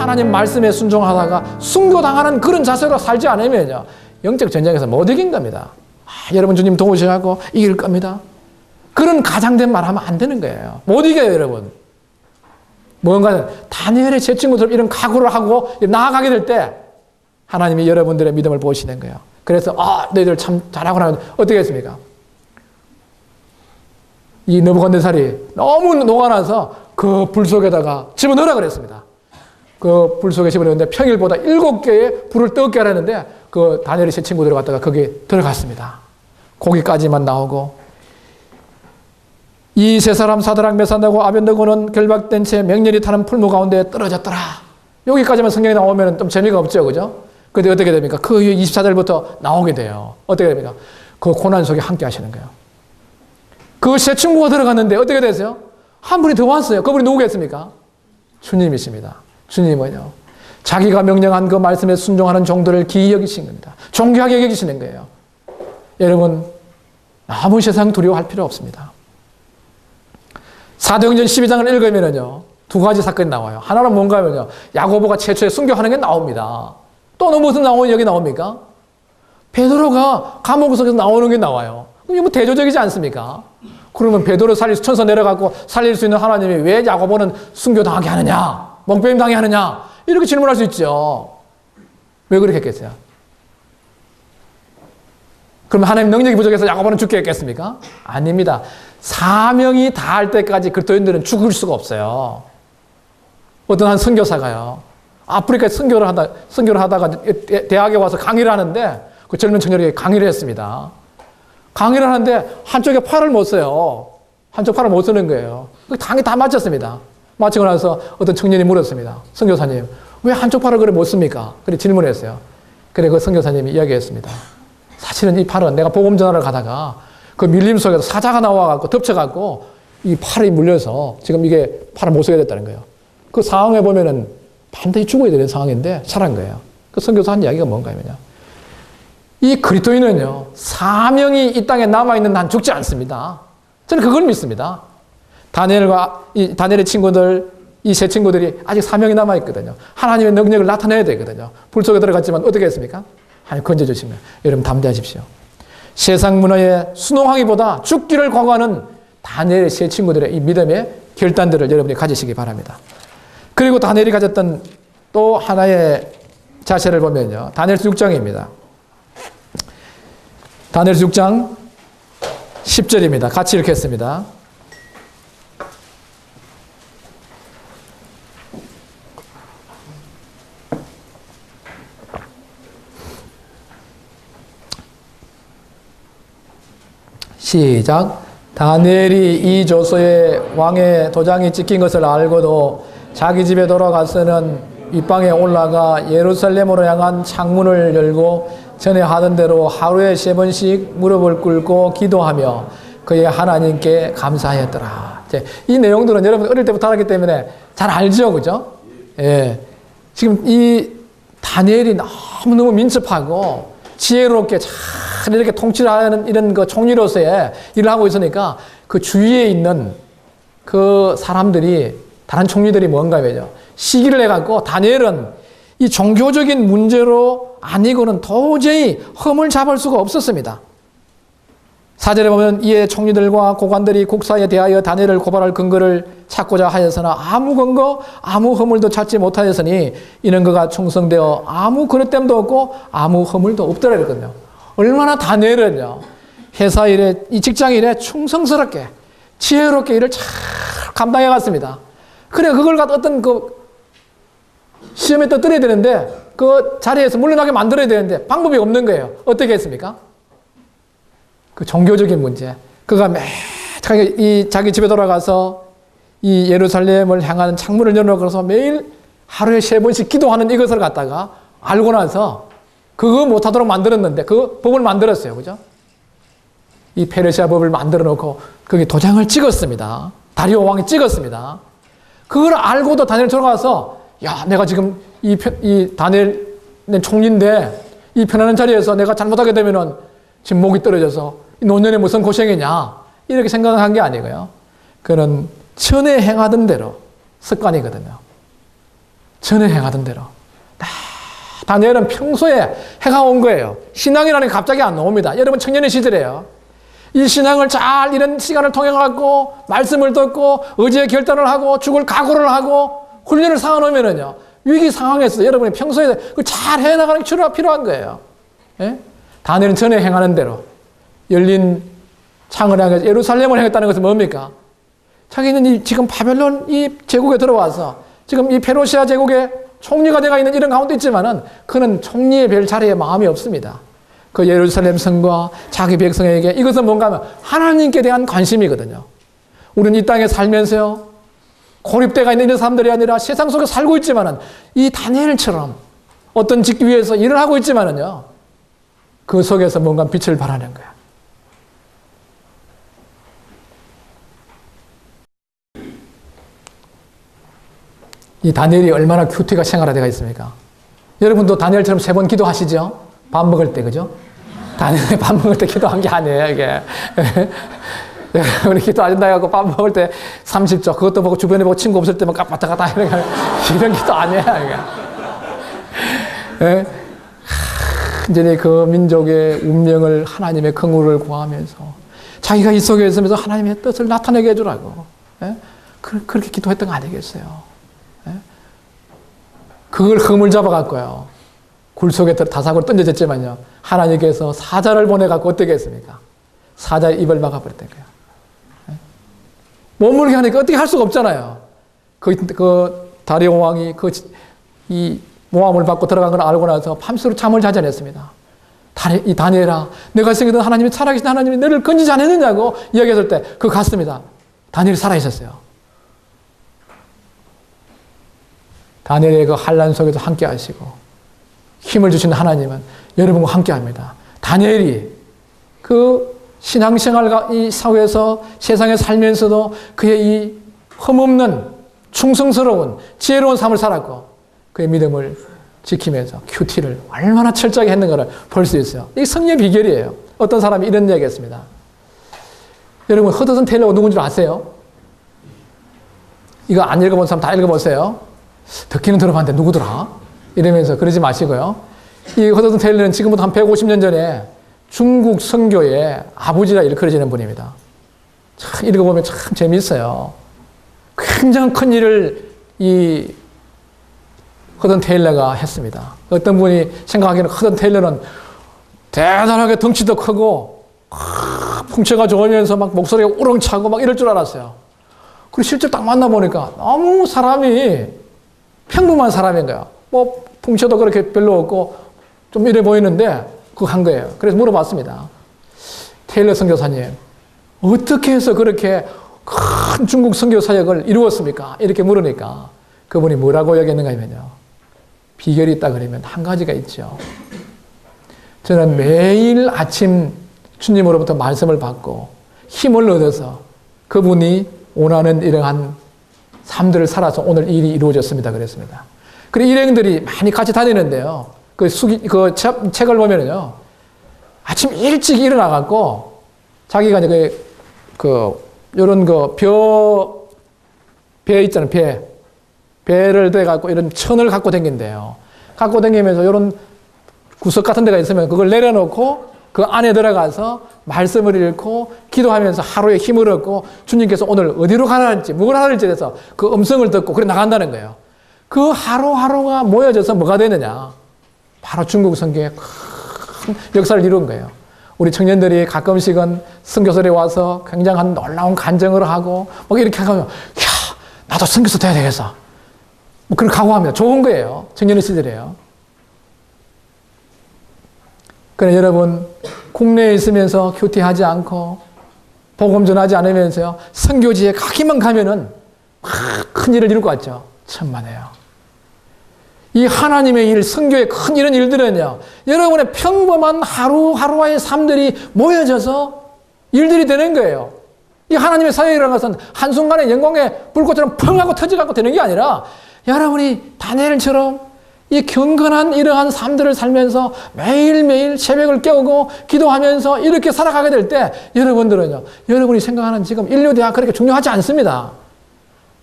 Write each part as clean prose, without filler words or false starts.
하나님 말씀에 순종하다가 순교당하는 그런 자세로 살지 않으면요, 영적 전쟁에서 못 이긴 겁니다. 여러분 주님 도우셔가지고 이길 겁니다. 그런 가장된 말 하면 안 되는 거예요. 못 이겨요, 여러분. 뭔가 다니엘의 제 친구들 이런 각오를 하고 나아가게 될 때 하나님이 여러분들의 믿음을 보시는 거예요. 그래서 너희들 참 잘하구나. 어떻게 했습니까? 이 느부갓네살이 너무 녹아나서 그 불 속에다가 집어넣으라 그랬습니다. 그 불 속에 집어넣는데 평일보다 7개의 불을 뜨겁게 하라는데 그 다니엘의 제 친구들이 갔다가 거기에 들어갔습니다. 고기까지만 나오고 이 세 사람 사드락 메사드고 아벤느고는 결박된 채 맹렬히 타는 풀무 가운데 떨어졌더라. 여기까지만 성경에 나오면 좀 재미가 없죠, 그죠? 근데 어떻게 됩니까? 그 이후 24절부터 나오게 돼요. 어떻게 됩니까? 그 고난 속에 함께 하시는 거예요. 그 세 친구가 들어갔는데 어떻게 됐어요? 한 분이 더 왔어요. 그분이 누구겠습니까? 주님이십니다. 주님은요, 자기가 명령한 그 말씀에 순종하는 종들을 기이 여기신 겁니다. 존귀하게 여기시는 거예요. 여러분, 아무 세상 두려워할 필요 없습니다. 사도행전 12장을 읽으면요, 두 가지 사건이 나와요. 하나는 뭔가 하면요, 야고보가 최초에 순교하는 게 나옵니다. 또는 무슨 나오는 여기 나옵니까? 베드로가 감옥 속에서 나오는 게 나와요. 이게 뭐 대조적이지 않습니까? 그러면 베드로 천사 내려가고 살릴 수 있는 하나님이 왜 야고보는 순교당하게 하느냐? 먹배임 당하게 하느냐? 이렇게 질문할 수 있죠. 왜 그렇게 했겠어요? 그러면 하나님 능력이 부족해서 야고보는 죽게 했겠습니까? 아닙니다. 사명이 다할 때까지 그리스도인들은 죽을 수가 없어요. 어떤 한 선교사가요, 아프리카에 선교를 하다가 대학에 와서 강의를 하는데 그 젊은 청년에게 강의를 했습니다. 강의를 하는데 한쪽에 팔을 못 써요. 한쪽 팔을 못 쓰는 거예요. 강의 다 마쳤습니다. 마치고 나서 어떤 청년이 물었습니다. 선교사님, 왜 한쪽 팔을 그래 못 씁니까? 그래 질문했어요. 그래 그 선교사님이 이야기했습니다. 사실은 이 팔은 내가 복음 전하러 가다가 그 밀림 속에서 사자가 나와갖고 덮쳐갖고 이 팔이 물려서 지금 이게 팔을 못 쓰게 됐다는 거예요. 그 상황에 보면은 반드시 죽어야 되는 상황인데 살은 거예요. 그 선교사 한 이야기가 뭔가 하면요, 이 그리스도인은요, 사명이 이 땅에 남아있는 한 죽지 않습니다. 저는 그걸 믿습니다. 다니엘의 친구들, 이 세 친구들이 아직 사명이 남아있거든요. 하나님의 능력을 나타내야 되거든요. 불 속에 들어갔지만 어떻게 했습니까? 하나님 건져주시면 여러분 담대하십시오. 세상 문화에 순응하기보다 죽기를 각오하는 다니엘의 세 친구들의 이 믿음의 결단들을 여러분이 가지시기 바랍니다. 그리고 다니엘이 가졌던 또 하나의 자세를 보면요, 다니엘서 6장입니다. 다니엘서 6장 10절입니다. 같이 읽겠습니다. 시작. 다니엘이 이 조서에 왕의 도장이 찍힌 것을 알고도 자기 집에 돌아가서는 윗방에 올라가 예루살렘으로 향한 창문을 열고 전에 하던 대로 하루에 3번씩 무릎을 꿇고 기도하며 그의 하나님께 감사하였더라. 이 내용들은 여러분 어릴 때부터 알았기 때문에 잘 알죠, 그죠? 예. 지금 이 다니엘이 너무너무 민첩하고 지혜롭게 잘 이렇게 통치를 하는 이런 그 총리로서의 일을 하고 있으니까 그 주위에 있는 그 사람들이, 다른 총리들이 뭔가 하면요, 시기를 해갖고 다니엘은 이 종교적인 문제로 아니고는 도저히 흠을 잡을 수가 없었습니다. 4절에 보면 이에 총리들과 고관들이 국사에 대하여 다니엘을 고발할 근거를 찾고자 하였으나 아무 근거, 아무 허물도 찾지 못하였으니 이는 그가 충성되어 아무 그릇됨도 없고 아무 허물도 없더라 이랬거든요. 얼마나 다니엘은요, 회사 일에, 이 직장 일에 충성스럽게 지혜롭게 일을 잘 감당해 갔습니다. 그래 그걸 갖다 어떤 그 시험에 떠들어야 되는데 그 자리에서 물러나게 만들어야 되는데 방법이 없는 거예요. 어떻게 했습니까? 그 종교적인 문제. 그가 매일 자기 집에 돌아가서 이 예루살렘을 향하는 창문을 열어놓고서 매일 하루에 3번씩 기도하는 이것을 갖다가 알고 나서 그거 못하도록 만들었는데 그 법을 만들었어요. 그죠? 이 페르시아 법을 만들어 놓고 거기 도장을 찍었습니다. 다리오 왕이 찍었습니다. 그걸 알고도 다니엘 돌아가서 야, 내가 지금 이 다니엘 총리인데 이 편안한 자리에서 내가 잘못하게 되면은 지금 목이 떨어져서 노년에 무슨 고생이냐 이렇게 생각한 게 아니고요. 그는 전에 행하던 대로 습관이거든요. 전에 행하던 대로. 다니엘은 평소에 행해온 거예요. 신앙이라는 게 갑자기 안 나옵니다. 여러분 청년의 시절이에요. 이 신앙을 잘 이런 시간을 통해 갖고 말씀을 듣고 의지의 결단을 하고 죽을 각오를 하고 훈련을 쌓아놓으면은요, 위기 상황에서 여러분이 평소에 잘 해나가는 게 필요한 거예요. 예? 다니엘은 전에 행하는 대로 열린 창을 향해서 예루살렘을 향했다는 것은 뭡니까? 자기는 지금 바벨론 이 제국에 들어와서 지금 이 페르시아 제국의 총리가 되어 있는 이런 가운데 있지만은 그는 총리의 별 자리에 마음이 없습니다. 그 예루살렘 성과 자기 백성에게 이것은 뭔가 하면 하나님께 대한 관심이거든요. 우리는 이 땅에 살면서요, 고립되어 있는 이런 사람들이 아니라 세상 속에 살고 있지만은 이 다니엘처럼 어떤 직위 위에서 일을 하고 있지만은요, 그 속에서 뭔가 빛을 발하는 거야. 이 다니엘이 얼마나 큐티가 생활화되어 있습니까? 여러분도 다니엘처럼 3번 기도하시죠? 밥 먹을 때, 그죠? 다니엘이 밥 먹을 때 기도한 게 아니에요, 이게. 우리 기도하신다 해갖고 밥 먹을 때 30초, 그것도 보고 주변에 보고 친구 없을 때만 왔다 갔다 이런 기도 아니에요, 이게. 이제 그 민족의 운명을 하나님의 긍휼을 구하면서 자기가 이 속에 있으면서 하나님의 뜻을 나타내게 해주라고. 그렇게 기도했던 거 아니겠어요? 그걸 흠을 잡아갖고요, 굴 속에 다사고로 던져졌지만요, 하나님께서 사자를 보내갖고 어떻게 했습니까? 사자의 입을 막아버렸던 거예요. 머물게 하니까 어떻게 할 수가 없잖아요. 그 다리오 왕이 이 모함을 받고 들어간 걸 알고 나서 밤새로 잠을 자지 않았습니다. 이 다니엘아, 내가 생각했던 하나님이 살아계신 하나님이 너를 건지지 않았느냐고 이야기했을 때 그거 같습니다. 다니엘이 살아있었어요. 다니엘의 그 환난 속에서 함께 하시고 힘을 주시는 하나님은 여러분과 함께 합니다. 다니엘이 그 신앙생활과 이 사회에서 세상에 살면서도 그의 이 흠없는 충성스러운 지혜로운 삶을 살았고 그의 믿음을 지키면서 큐티를 얼마나 철저하게 했는가를 볼 수 있어요. 이게 승리의 비결이에요. 어떤 사람이 이런 얘기 했습니다. 여러분, 허드슨 테일러가 누군지 아세요? 이거 안 읽어본 사람 다 읽어보세요. 듣기는 들어봤는데 누구더라? 이러면서 그러지 마시고요. 이 허드슨 테일러는 지금부터 한 150년 전에 중국 선교의 아버지라 일컬어지는 분입니다. 참 읽어보면 참 재미있어요. 굉장히 큰 일을 이 허든 테일러가 했습니다. 어떤 분이 생각하기에는 허든 테일러는 대단하게 덩치도 크고 풍채가 좋으면서 막 목소리가 우렁차고 막 이럴 줄 알았어요. 그리고 실제 딱 만나보니까 너무 사람이 평범한 사람인 거야. 뭐 풍채도 그렇게 별로 없고 좀 이래 보이는데 그거 한 거예요. 그래서 물어봤습니다. 테일러 선교사님, 어떻게 해서 그렇게 큰 중국 선교 사역을 이루었습니까? 이렇게 물으니까 그분이 뭐라고 얘기했는가 하면요, 비결이 있다 그러면 한 가지가 있죠. 저는 매일 아침 주님으로부터 말씀을 받고 힘을 얻어서 그분이 원하는 이러한 삶들을 살아서 오늘 일이 이루어졌습니다. 그랬습니다. 그리고 일행들이 많이 같이 다니는데요. 그 책을 보면은요, 아침 일찍 일어나갖고 자기가 이제 요런 배 있잖아요. 배를 대갖고 이런 천을 갖고 다닌대요. 갖고 다니면서 이런 구석 같은 데가 있으면 그걸 내려놓고 그 안에 들어가서 말씀을 읽고 기도하면서 하루에 힘을 얻고 주님께서 오늘 어디로 가라 할지 뭘 하라 할지 해서 그 음성을 듣고 그래 나간다는 거예요. 그 하루하루가 모여져서 뭐가 되느냐, 바로 중국 선교의 큰 역사를 이룬 거예요. 우리 청년들이 가끔씩은 선교설에 와서 굉장한 놀라운 간증을 하고 막 이렇게 하면, 야, 나도 선교사 돼야 되겠어. 뭐 그런 각오합니다. 좋은 거예요. 청년의 시절이에요. 그래, 여러분, 국내에 있으면서 큐티하지 않고 복음 전하지 않으면서요, 선교지에 가기만 가면은 큰 일을 이룰 것 같죠? 천만에요. 이 하나님의 일, 선교의 큰 이런 일들은요, 여러분의 평범한 하루하루의 삶들이 모여져서 일들이 되는 거예요. 이 하나님의 사역이라는 것은 한순간에 영광의 불꽃처럼 펑 하고 터져갖고 되는 게 아니라 여러분이 다니엘처럼 이 경건한 이러한 삶들을 살면서 매일매일 새벽을 깨우고 기도하면서 이렇게 살아가게 될 때 여러분들은요, 여러분이 생각하는 지금 인류대학 그렇게 중요하지 않습니다.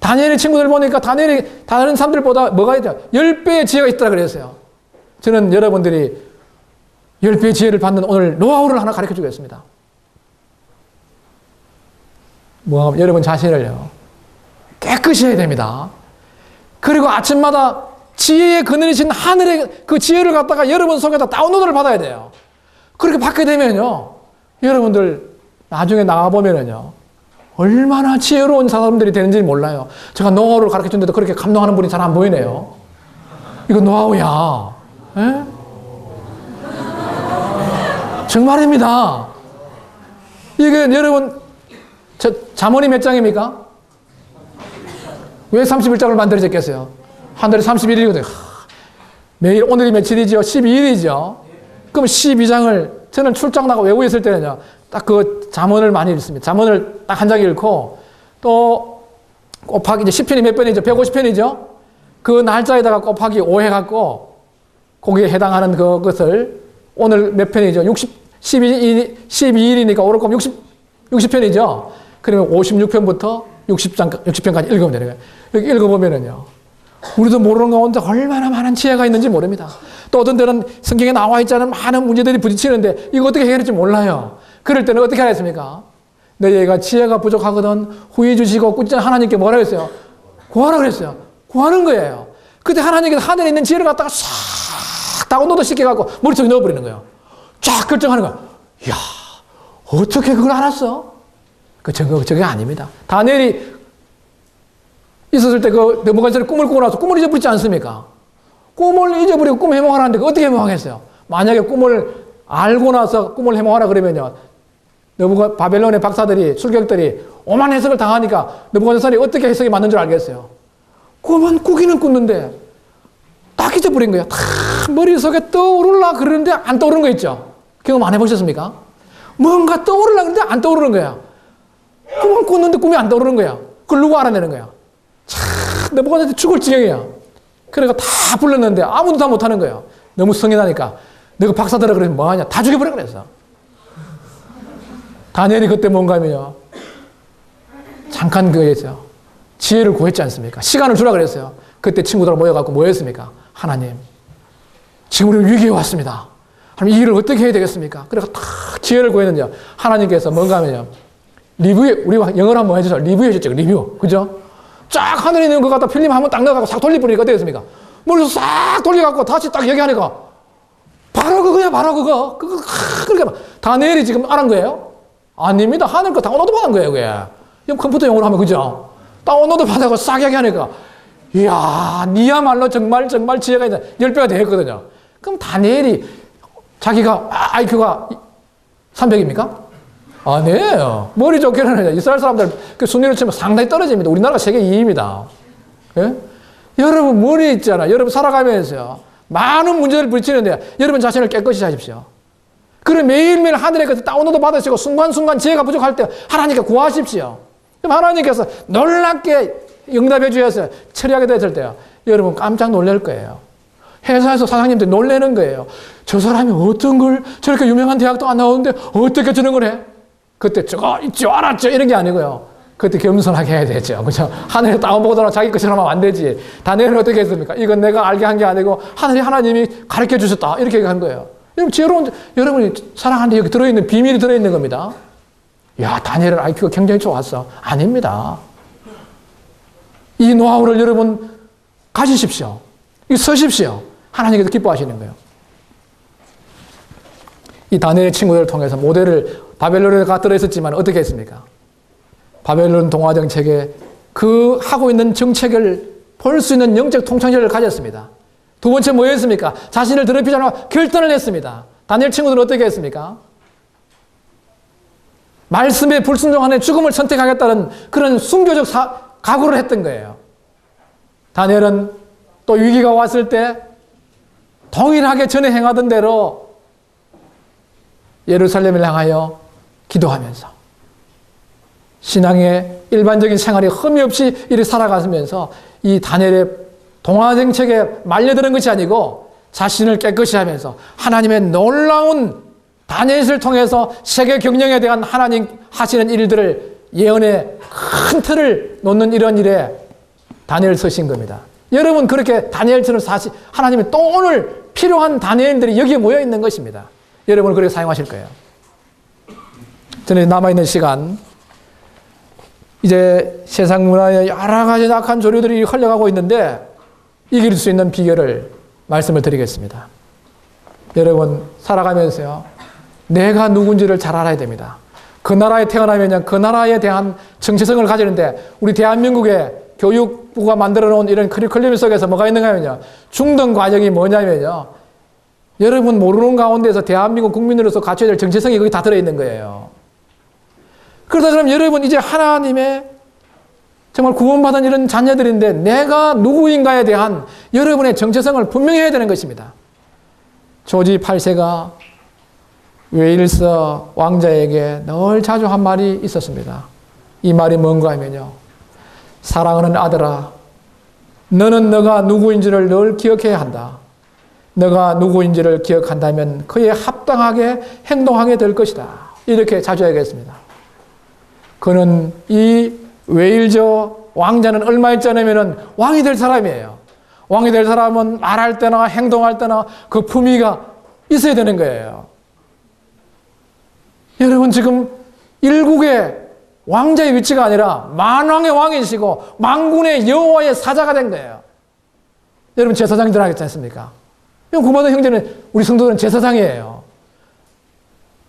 다니엘의 친구들 보니까 다니엘이 다른 사람들보다 뭐가 있죠? 10배의 지혜가 있다 그랬어요. 저는 여러분들이 10배의 지혜를 받는 오늘 노하우를 하나 가르쳐 주겠습니다. 여러분 자신을요, 깨끗이 해야 됩니다. 그리고 아침마다 지혜의 그늘이신 하늘의 그 지혜를 갖다가 여러분 속에다 다운로드를 받아야 돼요. 그렇게 받게 되면요, 여러분들 나중에 나가보면은요, 얼마나 지혜로운 사람들이 되는지 몰라요. 제가 노하우를 가르쳐 줬는데도 그렇게 감동하는 분이 잘 안 보이네요. 이거 노하우야. 에? 정말입니다. 이게 여러분, 잠언이 몇 장입니까? 왜 31장을 만들어졌겠어요? 한 달에 31일이거든요. 매일 오늘이 며칠이죠? 12일이죠. 그럼 12장을 저는 출장 나가 외국에 있을 때는요, 딱 그 잠언을 많이 읽습니다. 잠언을 딱 한 장 읽고, 또 곱하기 이제 10편이 몇 편이죠? 150편이죠? 그 날짜에다가 곱하기 5 해갖고 거기에 해당하는 그것을 오늘 몇 편이죠? 12일이니까 오늘 그럼 60편이죠? 그러면 56편부터 60편까지 읽으면 되는 거예요. 여기 읽어보면은요, 우리도 모르는 가운데 얼마나 많은 지혜가 있는지 모릅니다. 또 어떤 때는 성경에 나와 있지 않은 많은 문제들이 부딪히는데 이거 어떻게 해결할지 몰라요. 그럴 때는 어떻게 하겠습니까? 너희가 지혜가 부족하거든 후히 주시고 꾸짖는 하나님께 뭐라 했어요? 구하라 그랬어요. 구하는 거예요. 그때 하나님께서 하늘에 있는 지혜를 갖다가 싹 다운로드 시켜갖고 머릿속에 넣어버리는 거예요. 쫙 결정하는 거예요. 이야, 어떻게 그걸 알았어? 저게 아닙니다. 다니엘이 있었을 때 그 느부갓네살이 꿈을 꾸고 나서 꿈을 잊어버리지 않습니까? 꿈을 잊어버리고 꿈 해몽하라는데 어떻게 해몽하겠어요? 만약에 꿈을 알고 나서 꿈을 해몽하라 그러면요, 바벨론의 박사들이, 술객들이 오만 해석을 당하니까 느부갓네살이 어떻게 해석이 맞는 줄 알겠어요? 꿈은 꾸기는 꿨는데 딱 잊어버린 거예요. 다 머릿속에 떠오르려 그러는데 안 떠오르는 거 있죠? 경험 안 해보셨습니까? 뭔가 떠오르려 그러는데 안 떠오르는 거야. 꿈을 꿨는데 꿈이 안 떠오르는 거야. 그걸 누구 알아내는 거야? 참, 느부갓네살이 죽을 지경이야. 그러니까 다 불렀는데 아무도 다 못하는 거예요. 너무 성이 나니까. 너가 박사들아 그러면 뭐하냐? 다 죽여버려 그랬어. 다니엘이 그때 뭔가 하면요, 잠깐 그랬어요. 지혜를 구했지 않습니까? 시간을 주라 그랬어요. 그때 친구들 모여갖고 뭐 했습니까? 하나님, 지금 우리는 위기에 왔습니다. 하나님, 이 일을 어떻게 해야 되겠습니까? 그래서 다 지혜를 구했는데요, 하나님께서 뭔가 하면요, 리뷰, 우리가 영어로 한번 해주세요. 리뷰 해줬죠. 리뷰. 그죠? 쫙 하늘에 있는 것 갖다 필름 한번 딱 넣어갖고 싹 돌려버리니까 어떻게 됐습니까? 머리에서 싹 돌려갖고 다시 딱 얘기하니까 바로 그거야, 바로 그거. 그렇게 다니엘이 지금 알은 거예요? 아닙니다. 하늘 거 다운로드 받은 거예요, 그게. 이건 컴퓨터 용어로 하면 그죠? 다운로드 받아서 싹 얘기하니까, 이야, 니야말로 정말 지혜가 있다. 10배가 되었거든요. 그럼 다니엘이 자기가 IQ가 300입니까? 아니에요. 머리 좋게는 이스라엘 사람들 그 순위로 치면 상당히 떨어집니다. 우리나라가 세계 2위입니다. 예? 여러분 머리 있잖아. 여러분 살아가면서요, 많은 문제를 부딪히는데 여러분 자신을 깨끗이 하십시오. 그리고 매일매일 하늘에 그 다운로드 받으시고 순간순간 지혜가 부족할 때 하나님께 구하십시오. 그럼 하나님께서 놀랍게 응답해 주셔서 처리하게 됐을 때요, 여러분 깜짝 놀랄 거예요. 회사에서 사장님들 놀라는 거예요. 저 사람이 어떤 걸 저렇게 유명한 대학도 안 나오는데 어떻게 저런 걸 해? 그때 저거 있죠, 알았죠, 이런 게 아니고요. 그때 겸손하게 해야 되죠. 그죠? 하늘에 다운보더라 자기 것처럼 하면 안 되지. 다니엘은 어떻게 했습니까? 이건 내가 알게 한 게 아니고 하나님이 가르쳐 주셨다. 이렇게 한 거예요. 여러분, 지혜로운, 여러분이 사랑하는데 여기 들어있는 비밀이 들어있는 겁니다. 야, 다니엘은 IQ가 굉장히 좋았어. 아닙니다. 이 노하우를 여러분 가지십시오. 이 쓰십시오. 하나님께서 기뻐하시는 거예요. 이 다니엘의 친구들을 통해서 모델을 바벨론에가 들어있었지만 어떻게 했습니까? 바벨론 동화 정책에 그 하고 있는 정책을 볼 수 있는 영적 통찰력을 가졌습니다. 두 번째 뭐였습니까? 자신을 더럽히지 않고 결단을 했습니다. 다니엘 친구들은 어떻게 했습니까? 말씀에 불순종하는 죽음을 선택하겠다는 그런 순교적 각오를 했던 거예요. 다니엘은 또 위기가 왔을 때 동일하게 전에 행하던 대로 예루살렘을 향하여 기도하면서 신앙의 일반적인 생활이 흠이 없이 이렇게 살아가면서 이 다니엘의 동화정책에 말려드는 것이 아니고 자신을 깨끗이 하면서 하나님의 놀라운 다니엘을 통해서 세계 경영에 대한 하나님 하시는 일들을 예언의 큰 틀을 놓는 이런 일에 다니엘 서신 겁니다. 여러분 그렇게 다니엘처럼 하나님이 또 오늘 필요한 다니엘들이 여기에 모여 있는 것입니다. 여러분을 그렇게 사용하실 거예요. 저는 남아있는 시간 이제 세상 문화에 여러 가지 악한 조류들이 흘러가고 있는데 이길 수 있는 비결을 말씀을 드리겠습니다. 여러분 살아가면서요, 내가 누군지를 잘 알아야 됩니다. 그 나라에 태어나면 그 나라에 대한 정체성을 가지는데, 우리 대한민국의 교육부가 만들어 놓은 이런 커리큘럼 속에서 뭐가 있는가 하면요, 중등 과정이 뭐냐면요, 여러분 모르는 가운데서 대한민국 국민으로서 갖춰야 될 정체성이 거기 다 들어있는 거예요. 그러다 그러면 여러분 이제 하나님의 정말 구원받은 이런 자녀들인데 내가 누구인가에 대한 여러분의 정체성을 분명히 해야 되는 것입니다. 조지 8세가 웨일스 왕자에게 늘 자주 한 말이 있었습니다. 이 말이 뭔가 하면요, 사랑하는 아들아, 너는 너가 누구인지를 늘 기억해야 한다. 너가 누구인지를 기억한다면 그에 합당하게 행동하게 될 것이다. 이렇게 자주 얘기했습니다. 그는 이 웨일즈 왕자는 얼마 있지 않으면 왕이 될 사람이에요. 왕이 될 사람은 말할 때나 행동할 때나 그 품위가 있어야 되는 거예요. 여러분 지금 일국의 왕자의 위치가 아니라 만왕의 왕이시고 만군의 여호와의 사자가 된 거예요. 여러분 제사장들 하겠지 않습니까? 구원받은 형제는, 우리 성도들은 제사장이에요.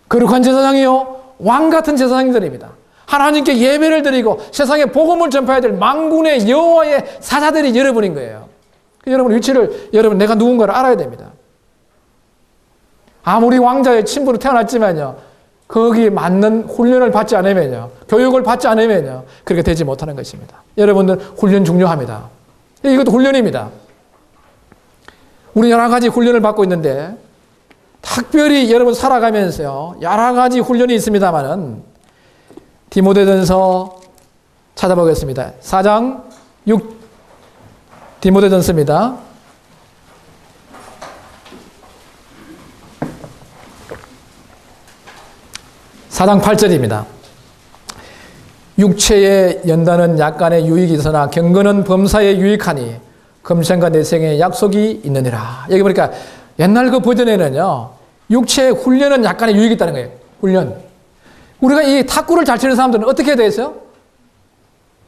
거룩한 제사장이요, 왕 같은 제사장들입니다. 하나님께 예배를 드리고 세상에 복음을 전파해야 될 만군의 여호와의 사자들이 여러분인 거예요. 여러분 위치를, 여러분 내가 누군가를 알아야 됩니다. 아무리 왕자의 친부로 태어났지만요, 거기 맞는 훈련을 받지 않으면요, 교육을 받지 않으면요, 그렇게 되지 못하는 것입니다. 여러분들 훈련 중요합니다. 이것도 훈련입니다. 우리 여러 가지 훈련을 받고 있는데 특별히 여러분 살아가면서요, 여러 가지 훈련이 있습니다만은 디모데전서 찾아보겠습니다. 4장 6 디모데전서입니다. 4장 8절입니다. 육체의 연단은 약간의 유익이 있으나 경건은 범사에 유익하니 금생과 내생에 약속이 있느니라. 여기 보니까 옛날 그 버전에는요, 육체의 훈련은 약간의 유익이 있다는 거예요. 훈련. 우리가 이 탁구를 잘 치는 사람들은 어떻게 해야 되겠어요?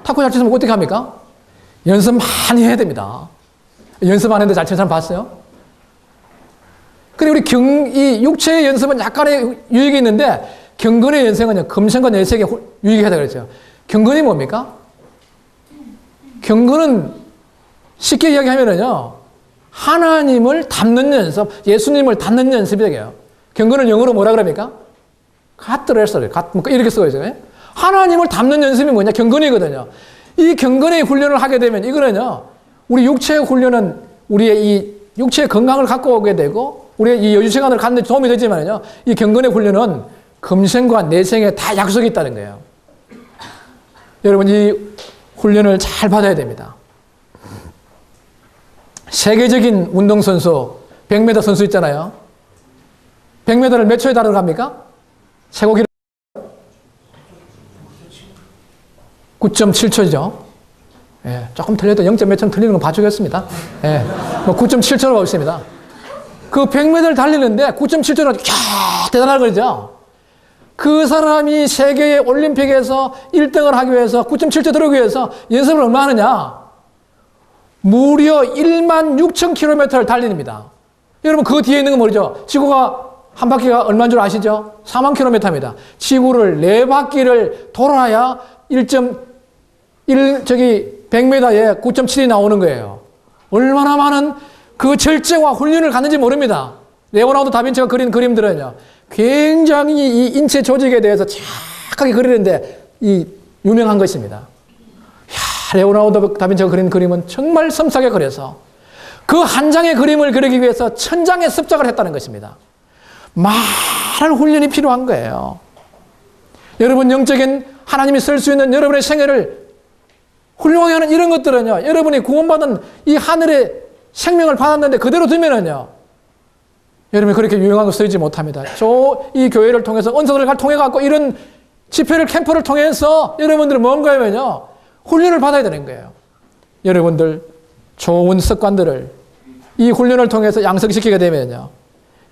탁구 잘 치면 어떻게 합니까? 연습 많이 해야 됩니다. 연습 안 했는데 잘 치는 사람 봤어요? 근데 우리 이 육체의 연습은 약간의 유익이 있는데 경건의 연습은요, 금생과 내생에 유익이 하다 그랬죠. 경건이 뭡니까? 경건은 쉽게 이야기하면은요, 하나님을 닮는 연습, 예수님을 닮는 연습이에요. 경건은 영어로 뭐라 그럽니까? 갓드레스를, 이렇게 쓰고 있어요. 하나님을 닮는 연습이 뭐냐? 경건이거든요. 이 경건의 훈련을 하게 되면 이거는요, 우리 육체의 훈련은 우리의 이 육체의 건강을 갖고 오게 되고, 우리의 이 여유시간을 갖는 데 도움이 되지만요, 이 경건의 훈련은 금생과 내생에 다 약속이 있다는 거예요. 여러분, 이 훈련을 잘 받아야 됩니다. 세계적인 운동선수, 100m 선수 있잖아요. 100m를 몇 초에 달아갑니까? 최고 기록 9.7초죠. 예, 조금 틀려도 0. 몇 초 틀리는 건 봐주겠습니다. 예, 뭐 9.7초로 있습니다. 그 100m를 달리는데 9.7초는 대단한 거죠. 그 사람이 세계의 올림픽에서 1등을 하기 위해서 9.7초 들어오기 위해서 연습을 얼마 하느냐? 무려 16,000km를 달립니다. 여러분 그 뒤에 있는 건 뭐죠? 지구가 한 바퀴가 얼마인 줄 아시죠? 4만 km입니다. 지구를 4바퀴를 돌아야 1.1 100m에 9.7이 나오는 거예요. 얼마나 많은 그 절제와 훈련을 갖는지 모릅니다. 레오나르도 다빈치가 그린 그림들은요, 굉장히 이 인체 조직에 대해서 착하게 그리는데 이 유명한 것입니다. 레오나르도 다빈치가 그린 그림은 정말 섬세하게 그려서 그 한 장의 그림을 그리기 위해서 1000장의 습작을 했다는 것입니다. 많은 훈련이 필요한 거예요. 여러분 영적인 하나님이 쓸 수 있는 여러분의 생애를 훌륭하게 하는 이런 것들은요, 여러분이 구원받은 이 하늘의 생명을 받았는데 그대로 두면은요, 여러분이 그렇게 유용한 거 쓰지 못합니다. 이 교회를 통해서 은사들을 통해 갖고 이런 집회를 캠프를 통해서 여러분들은 뭔가 하면요, 훈련을 받아야 되는 거예요. 여러분들 좋은 습관들을 이 훈련을 통해서 양성시키게 되면요,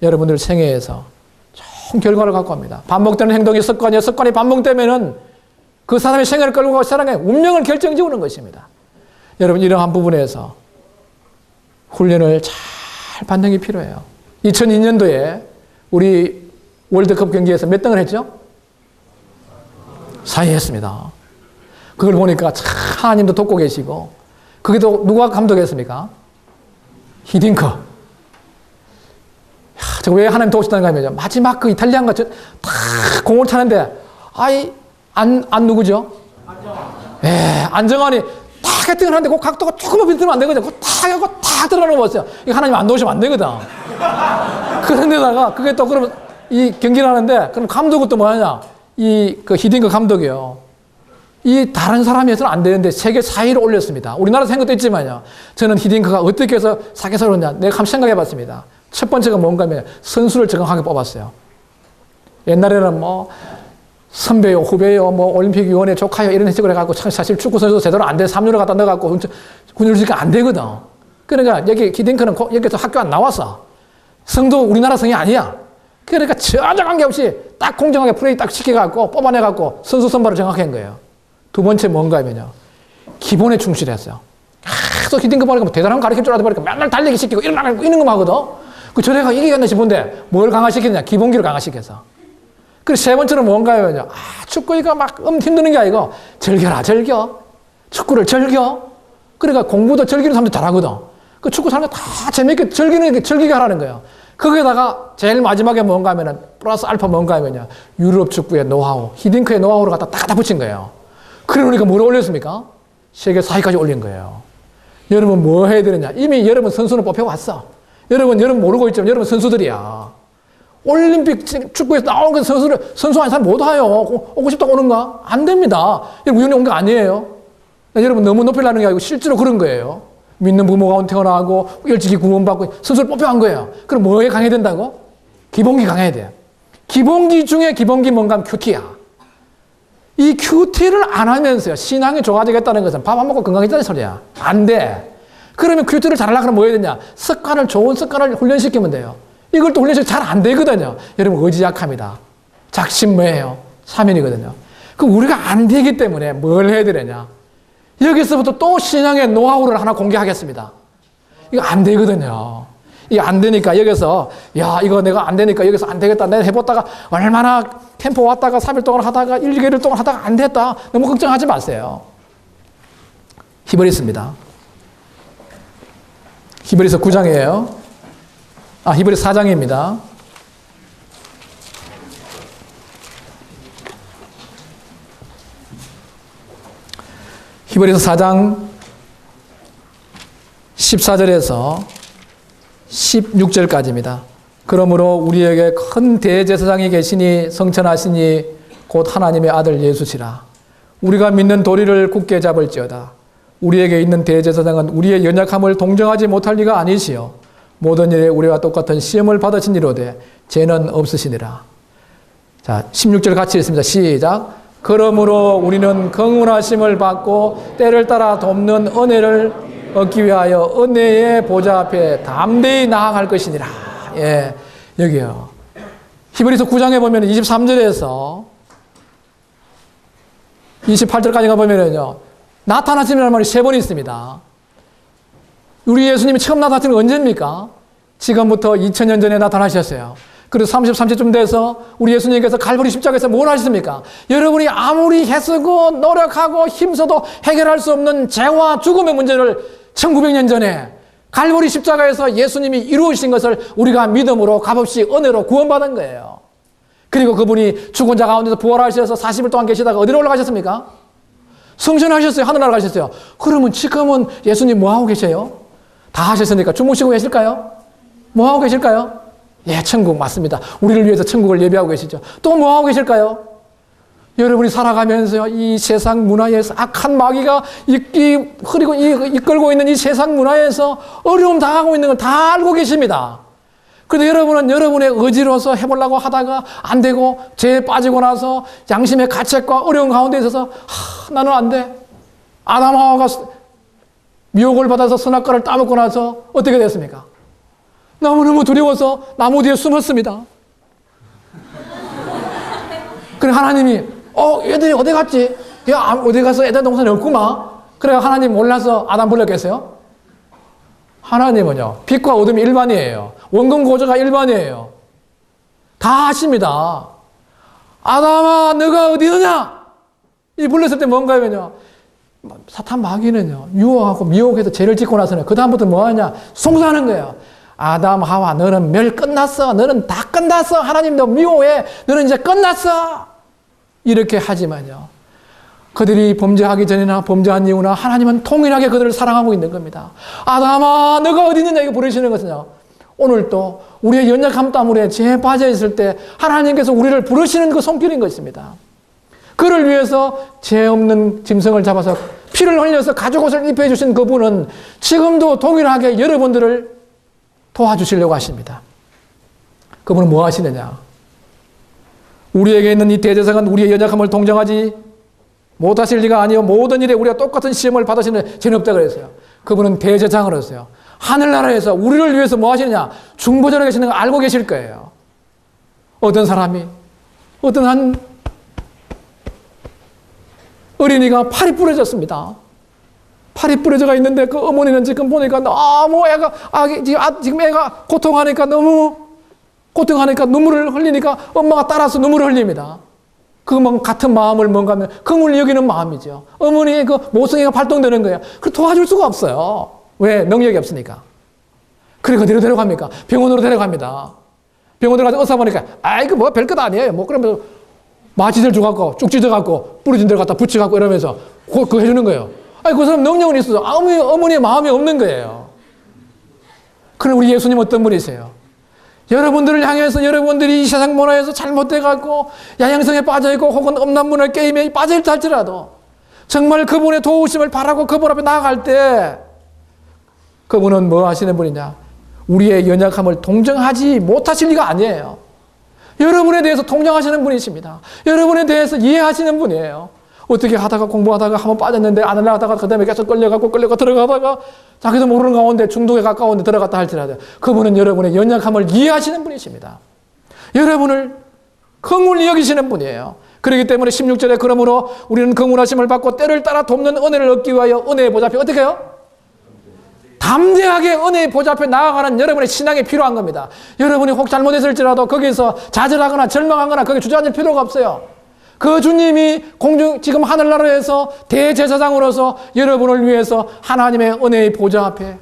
여러분들 생애에서 좋은 결과를 갖고 옵니다. 반복되는 행동이 습관이요, 습관이 반복되면은 그 사람의 생애를 끌고 가고 사람의 운명을 결정지우는 것입니다. 여러분, 이러한 부분에서 훈련을 잘 받는 게 필요해요. 2002년도에 우리 월드컵 경기에서 몇 등을 했죠? 4위 했습니다. 그걸 보니까 참 하나님도 돕고 계시고, 그게 또 누가 감독했습니까? 히딩크. 제가 왜 하나님 도우시다는가 하면요, 마지막 그 이탈리아인가 딱 공을 차는데, 안 누구죠? 안정환이 딱 헤딩을 하는데 그 각도가 조금만 비틀면 안 되거든요. 딱 하고 딱 들어가는 거 봤어요. 이거 하나님 안 도우시면 안 되거든. 그런데다가 그게 또 그러면 이 경기를 하는데, 그럼 감독은 또 뭐 하냐? 그 히딩크 감독이요, 이 다른 사람이 해서는 안 되는데 세계 4위로 올렸습니다. 우리나라 생각도 있지만요, 저는 히딩크가 어떻게 해서 사계사로 오냐, 내가 한번 생각해 봤습니다. 첫 번째가 뭔가 하면 선수를 정확하게 뽑았어요. 옛날에는 뭐 선배요, 후배요, 뭐 올림픽위원회 조카요, 이런 식으로 해갖고 사실 축구 선수도 제대로 안 돼. 3루를 갖다 넣어갖고 군율지가 안 되거든. 그러니까 여기 히딩크는 여기서 학교 안 나왔어. 성도 우리나라 성이 아니야. 그러니까 전혀 관계없이 딱 공정하게 플레이 딱 시켜갖고 뽑아내갖고 선수 선발을 정확히 한 거예요. 두 번째 뭔가 하면요, 기본에 충실했어요. 계속 히딩크 보니까 뭐 대단한 거 가르칠 줄 알다 보니까 맨날 달리기 시키고 이런 것만 하거든. 그 저래가 이기겠나 싶은데 뭘 강화시키느냐, 기본기를 강화시켜서. 그리고 세 번째는 뭔가 하면요, 축구가 막 힘드는 게 아니고 즐겨라, 즐겨. 축구를 즐겨. 그러니까 공부도 즐기는 사람들 잘하거든. 그 축구 사람들 다 재밌게 즐기게 하라는 거예요. 거기에다가 제일 마지막에 뭔가 하면은 플러스 알파 뭔가 하면요, 유럽 축구의 노하우, 히딩크의 노하우를 갖다 붙인 거예요. 그러니까 뭘 올렸습니까? 세계 4위까지 올린 거예요. 여러분 뭐 해야 되느냐? 이미 여러분 선수는 뽑혀왔어. 여러분 모르고 있지만 여러분 선수들이야. 올림픽 축구에서 나온 그 선수 한 사람 못 와요. 오고 싶다고 오는가? 안 됩니다. 여러분 우연히 온 거 아니에요. 여러분 너무 높이려는 게 아니고 실제로 그런 거예요. 믿는 부모 가운데 태어나고 일찍이 구원받고 선수를 뽑혀간 거예요. 그럼 뭐에 강해야 된다고? 기본기 강해야 돼요. 기본기 중에 기본기 뭔가 하면 큐티야. 이 큐티를 안 하면서요, 신앙이 좋아지겠다는 것은 밥 안 먹고 건강해지다는 소리야. 안 돼. 그러면 큐티를 잘하려면 뭐 해야 되냐? 좋은 습관을 훈련시키면 돼요. 이걸 또 훈련시키면 잘 안 되거든요. 여러분 의지 약합니다. 작심 뭐예요? 사면이거든요. 그럼 우리가 안 되기 때문에 뭘 해야 되느냐? 여기서부터 또 신앙의 노하우를 하나 공개하겠습니다. 이거 안 되거든요. 이게 안 되니까 여기서, 이거 내가 안 되니까 여기서 안 되겠다. 내가 해봤다가 얼마나 캠프 왔다가 3일 동안 하다가 1개월 동안 하다가 안 됐다. 너무 걱정하지 마세요. 히브리서입니다. 히브리서 9장이에요. 히브리서 4장입니다. 히브리서 4장 14절에서 16절까지입니다. 그러므로 우리에게 큰 대제사장이 계시니 성천하시니 곧 하나님의 아들 예수시라. 우리가 믿는 도리를 굳게 잡을지어다. 우리에게 있는 대제사장은 우리의 연약함을 동정하지 못할 리가 아니시요 모든 일에 우리와 똑같은 시험을 받으시니로되 죄는 없으시니라. 자, 16절 같이 읽습니다. 시작. 그러므로 우리는 긍휼하심을 받고 때를 따라 돕는 은혜를 얻기 위하여 은혜의 보좌 앞에 담대히 나아갈 것이니라. 예, 여기요. 히브리서 9장에 보면 23절에서 28절까지 가보면요, 나타나심이라는 말이 3번 있습니다. 우리 예수님이 처음 나타나신 건 언제입니까? 지금부터 2000년 전에 나타나셨어요. 그리고 33절쯤 돼서 우리 예수님께서 갈보리 십자가에서 뭘 하셨습니까? 여러분이 아무리 애쓰고 노력하고 힘써도 해결할 수 없는 죄와 죽음의 문제를 1900년 전에 갈보리 십자가에서 예수님이 이루어주신 것을 우리가 믿음으로 값없이 은혜로 구원받은 거예요. 그리고 그분이 죽은 자 가운데서 부활하셔서 40일 동안 계시다가 어디로 올라가셨습니까? 승천하셨어요. 하늘나라 가셨어요. 그러면 지금은 예수님 뭐하고 계세요? 다 하셨으니까 주무시고 계실까요? 뭐하고 계실까요? 예, 천국 맞습니다. 우리를 위해서 천국을 예비하고 계시죠. 또 뭐하고 계실까요? 여러분이 살아가면서 이 세상 문화에서 악한 마귀가 흐리고 이끌고 있는 이 세상 문화에서 어려움 당하고 있는 걸 다 알고 계십니다. 그런데 여러분은 여러분의 의지로서 해보려고 하다가 안 되고 죄에 빠지고 나서 양심의 가책과 어려운 가운데 있어서 나는 안 돼. 아담하와가 미혹을 받아서 선악과를 따먹고 나서 어떻게 됐습니까? 너무너무 두려워서 나무 뒤에 숨었습니다. 그래 하나님이 얘들이 어디 갔지? 야, 어디 가서 에덴 동산에 없구만. 그래 하나님 몰라서 아담 불렀겠어요? 하나님은요, 빛과 어둠이 일반이에요. 원근 고조가 일반이에요. 다 아십니다. 아담아, 너가 어디 있느냐? 이 불렀을 때 뭔가면요, 사탄 마귀는요, 유혹하고 미혹해서 죄를 짓고 나서는 그다음부터 뭐 하냐? 송사하는 거예요. 아담, 하와, 너는 멸 끝났어. 너는 다 끝났어. 하나님 너 미워해. 너는 이제 끝났어. 이렇게 하지만요, 그들이 범죄하기 전이나 범죄한 이후나 하나님은 동일하게 그들을 사랑하고 있는 겁니다. 아담아, 너가 어디 있느냐? 이거 부르시는 것은요, 오늘 또 우리의 연약함 때문에 죄에 빠져 있을 때 하나님께서 우리를 부르시는 그 손길인 것입니다. 그를 위해서 죄 없는 짐승을 잡아서 피를 흘려서 가죽옷을 입혀 주신 그분은 지금도 동일하게 여러분들을 도와주시려고 하십니다. 그분은 뭐 하시느냐? 우리에게 있는 이 대제사장은 우리의 연약함을 동정하지 못하실 리가 아니요 모든 일에 우리가 똑같은 시험을 받으시는 죄는 없다 그랬어요. 그분은 대제사장으로서요, 하늘나라에서 우리를 위해서 뭐 하시느냐? 중보자로 계시는 거 알고 계실 거예요. 어떤 사람이, 어떤 한 어린이가 팔이 부러졌습니다. 팔이 부러져가 있는데 그 어머니는 지금 보니까 너무 지금 애가 고통하니까 너무 고통하니까 눈물을 흘리니까 엄마가 따라서 눈물을 흘립니다. 그 같은 마음을 뭔가 하면 긍휼히 여기는 마음이죠. 어머니의 그 모성애가 발동되는 거예요. 그 도와줄 수가 없어요. 왜? 능력이 없으니까. 그래, 어디로 데려갑니까? 병원으로 데려갑니다. 병원으로 가서 의사 보니까, 이거 뭐 별것 아니에요. 뭐 그러면서 마취제를 줘갖고, 쭉 찢어갖고, 부러진 데를 갖다 붙여갖고 이러면서 그거 해주는 거예요. 그 사람 능력은 있어서 어머니의 마음이 없는 거예요. 그럼 우리 예수님 어떤 분이세요? 여러분들을 향해서 여러분들이 이 세상 문화에서 잘못돼갖고 야행성에 빠져있고 혹은 음란문화 게임에 빠져있다 할지라도 정말 그분의 도우심을 바라고 그분 앞에 나아갈 때 그분은 뭐 하시는 분이냐? 우리의 연약함을 동정하지 못하실 리가 아니에요. 여러분에 대해서 동정하시는 분이십니다. 여러분에 대해서 이해하시는 분이에요. 어떻게 하다가 공부하다가 한번 빠졌는데 안 올라가다가 그 다음에 계속 끌려가 들어가다가 자기도 모르는 가운데 중독에 가까운데 들어갔다 할지라도 그분은 여러분의 연약함을 이해하시는 분이십니다. 여러분을 긍휼히 여기시는 분이에요. 그렇기 때문에 16절에 그러므로 우리는 긍휼하심을 받고 때를 따라 돕는 은혜를 얻기 위하여 은혜의 보좌 앞에 어떻게 해요? 담대하게 은혜의 보좌 앞에 나아가는 여러분의 신앙이 필요한 겁니다. 여러분이 혹 잘못했을지라도 거기서 좌절하거나 절망하거나 거기에 주저앉을 필요가 없어요. 그 주님이 지금 하늘나라에서 대제사장으로서 여러분을 위해서 하나님의 은혜의 보좌 앞에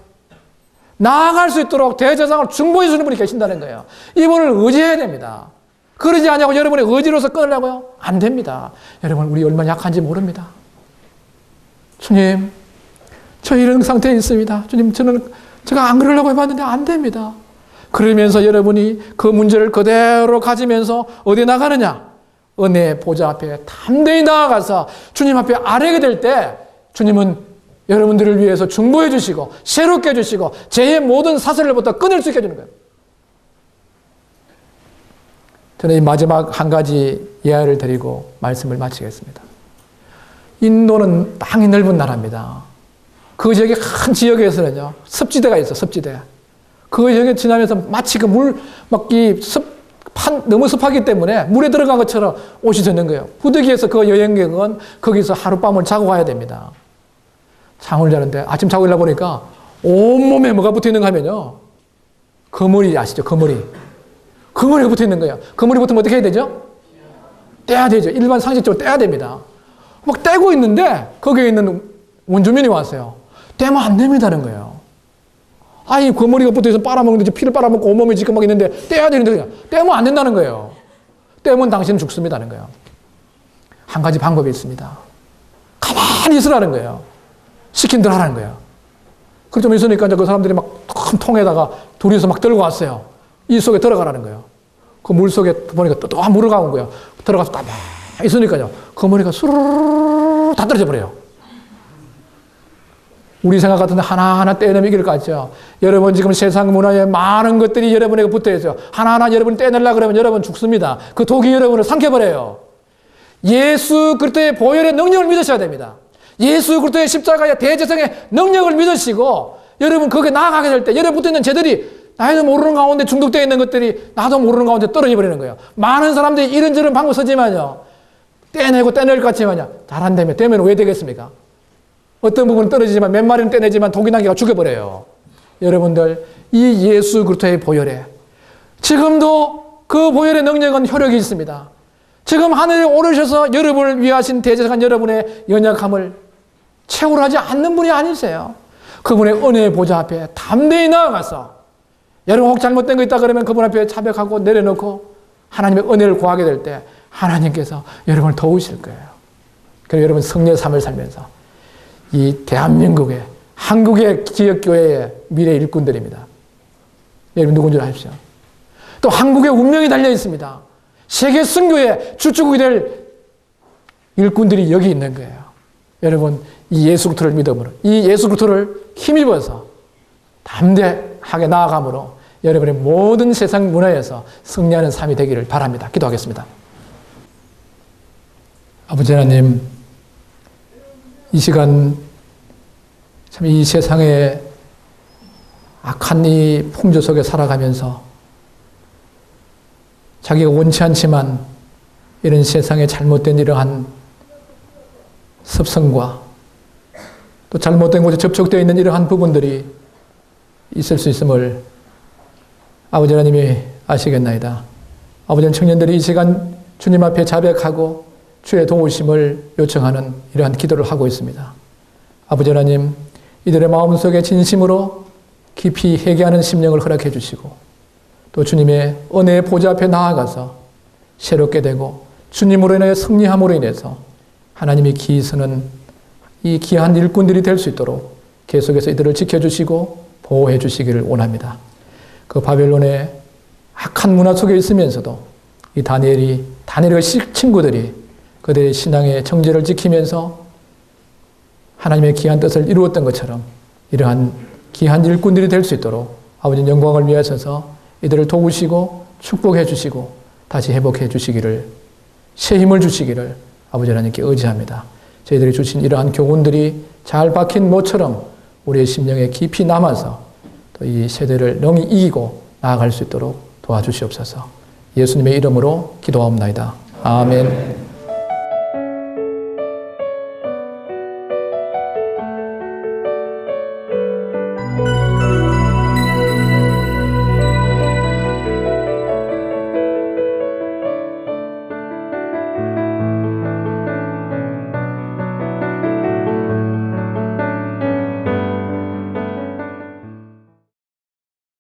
나아갈 수 있도록 대제사장을 중보해 주시는 분이 계신다는 거예요. 이분을 의지해야 됩니다. 그러지 않냐고 여러분의 의지로서 끊으려고요? 안 됩니다. 여러분, 우리 얼마나 약한지 모릅니다. 주님, 저 이런 상태에 있습니다. 주님, 제가 안 그러려고 해봤는데 안 됩니다. 그러면서 여러분이 그 문제를 그대로 가지면서 어디 나가느냐? 은혜의 보좌 앞에 담대히 나아가서 주님 앞에 아뢰게 될 때 주님은 여러분들을 위해서 중보해 주시고 새롭게 해주시고 죄의 모든 사슬로부터 끊을 수 있게 해주는 거예요. 저는 이 마지막 한 가지 예화를 드리고 말씀을 마치겠습니다. 인도는 땅이 넓은 나라입니다. 그 지역의 큰 지역에서는요, 습지대가 있어요. 습지대. 그 지역에 지나면서 마치 그 물, 너무 습하기 때문에 물에 들어간 것처럼 옷이 되는 거예요. 부득이해서 그 여행객은 거기서 하룻밤을 자고 가야 됩니다. 잠을 자는데 아침 자고 일어나 보니까 온몸에 뭐가 붙어 있는가 하면요, 거머리 아시죠? 거머리가 붙어 있는 거예요. 거머리 붙으면 어떻게 해야 되죠? 떼야 되죠. 일반 상식적으로 떼야 됩니다. 막 떼고 있는데 거기에 있는 원주민이 왔어요. 떼면 안 됩니다는 거예요. 거머리가 붙어있어 빨아먹는데 피를 빨아먹고 온몸에 지금 막 있는데 떼야 되는데 그냥 떼면 안 된다는 거예요. 떼면 당신은 죽습니다는 거예요. 한 가지 방법이 있습니다. 가만히 있으라는 거예요. 시킨 대로 하라는 거예요. 그렇게 좀 있으니까 이제 그 사람들이 막 큰 통에다가 둘이서 막 들고 왔어요. 이 속에 들어가라는 거예요. 그 물 속에 보니까 또한 물을 가온 거예요. 들어가서 딱 있으니까요, 거머리가 수르르 다 떨어져 버려요. 우리 생각 같은데 하나하나 떼내면 이길 것 같죠? 여러분 지금 세상 문화에 많은 것들이 여러분에게 붙어 있어요. 하나하나 여러분 떼내려고 그러면 여러분 죽습니다. 그 독이 여러분을 삼켜버려요. 예수 그리스도의 보혈의 능력을 믿으셔야 됩니다. 예수 그리스도의 십자가의 대제사장의 능력을 믿으시고 여러분 거기에 나아가게 될 때 여러분 붙어 있는 죄들이 나도 모르는 가운데 중독되어 있는 것들이 나도 모르는 가운데 떨어져 버리는 거예요. 많은 사람들이 이런저런 방법 쓰지만요. 떼내고 떼낼 것 같지만요. 잘 안 되면 왜 되겠습니까? 어떤 부분은 떨어지지만 몇 마리는 떼내지만 독이 나기가 죽여버려요. 여러분들 이 예수 그리스도의 보혈에 지금도 그 보혈의 능력은 효력이 있습니다. 지금 하늘에 오르셔서 여러분을 위하신 대제사장 여러분의 연약함을 채울하지 않는 분이 아니세요. 그분의 은혜의 보좌 앞에 담대히 나아가서 여러분 혹 잘못된 거 있다 그러면 그분 앞에 자백하고 내려놓고 하나님의 은혜를 구하게 될 때 하나님께서 여러분을 도우실 거예요. 그리고 여러분 성령의 삶을 살면서 이 대한민국의 한국의 지역교회의 미래 일꾼들입니다. 여러분 누군지 아십시오. 또 한국의 운명이 달려 있습니다. 세계 선교의 주축이 될 일꾼들이 여기 있는 거예요. 여러분 이 예수 그리스도를 믿음으로 이 예수 그리스도를 힘입어서 담대하게 나아감으로 여러분의 모든 세상 문화에서 승리하는 삶이 되기를 바랍니다. 기도하겠습니다. 아버지 하나님, 이 시간 참 이 세상에 악한 이 풍조 속에 살아가면서 자기가 원치 않지만 이런 세상에 잘못된 이러한 습성과 또 잘못된 곳에 접촉되어 있는 이러한 부분들이 있을 수 있음을 아버지 하나님이 아시겠나이다. 아버지 청년들이 이 시간 주님 앞에 자백하고 주의 도우심을 요청하는 이러한 기도를 하고 있습니다. 아버지 하나님, 이들의 마음속에 진심으로 깊이 회개하는 심령을 허락해 주시고 또 주님의 은혜의 보좌 앞에 나아가서 새롭게 되고 주님으로 인해 승리함으로 인해서 하나님이 기이서는 이 귀한 일꾼들이 될 수 있도록 계속해서 이들을 지켜주시고 보호해 주시기를 원합니다. 그 바벨론의 악한 문화 속에 있으면서도 이 다니엘의 친구들이 그들의 신앙의 정죄를 지키면서 하나님의 귀한 뜻을 이루었던 것처럼 이러한 귀한 일꾼들이 될 수 있도록 아버지 영광을 위하셔서 이들을 도우시고 축복해 주시고 다시 회복해 주시기를 새 힘을 주시기를 아버지 하나님께 의지합니다. 저희들이 주신 이러한 교훈들이 잘 박힌 모처럼 우리의 심령에 깊이 남아서 또 이 세대를 능히 이기고 나아갈 수 있도록 도와주시옵소서. 예수님의 이름으로 기도하옵나이다. 아멘.